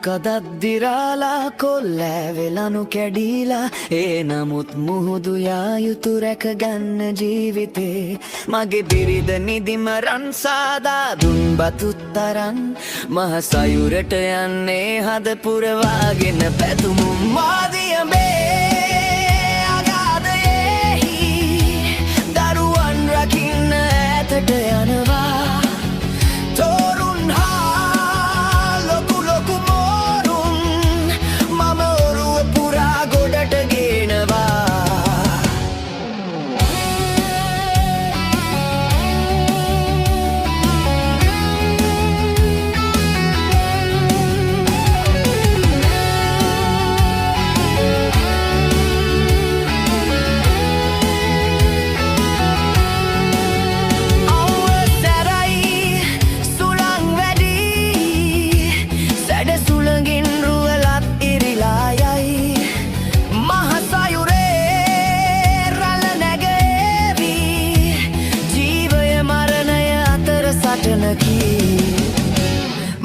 කදක් දිරාලා කොල්ලෑවෙලනු කැඩීලා ඒ නමුත් මුහුදු යා යුතු රැකගන්න ජීවිතේ මගේ බිරිඳ නිදිම රන් සාදා දුන් බතුත් අරන් මහ සයුරට යන්නේ හද පුරවාගෙන පැතුමු මාදියඹේ අගාධයෙහි දරුවන් රකින්න ඈතට යනවා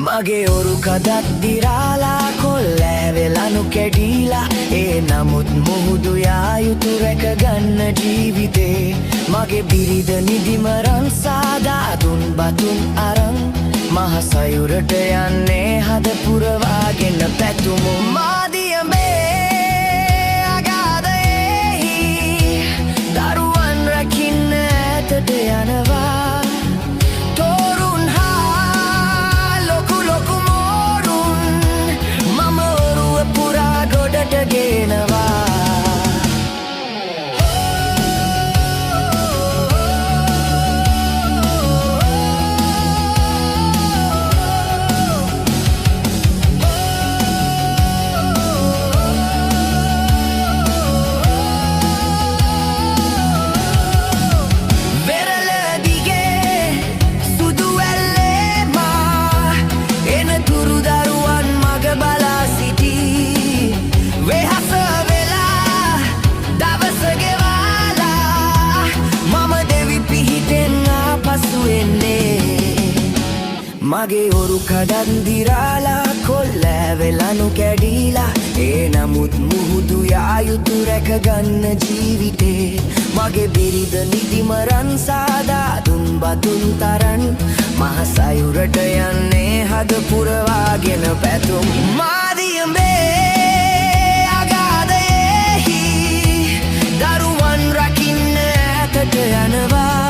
මගේ ඔරු කදක් දිරාලා කොල්ලෑවෙලනු කැඩීලා ඒ නමුත් මුහුදු යා යුතු රැකගන්න ජීවිතේ මගේ බිරිඳ නිදිම රන් සාදා දුන් බතුන් අරන් මහ සයුරට යන්නේ හද පුරවාගෙන පැතුමු මාදියඹේ අගාධයෙහි දරුවන් රකින්න ඈතට යනවා මගේ ඔරු කඩක් දිරාලා කොල්ලෑවෙලනු කැඩීලා ඒ නමුත් මුහුදු යා යුතු රැකගන්න ජීවිතේ මගේ බිරිඳ නිදිම රන් සාදා දුන් බතුන් තරන් මහ සයුරට යන්නේ හද පුරවාගෙන පැතුම් මාදියඹේ අගාධයෙහි දරුවන් රකින්න ඈතට යනවා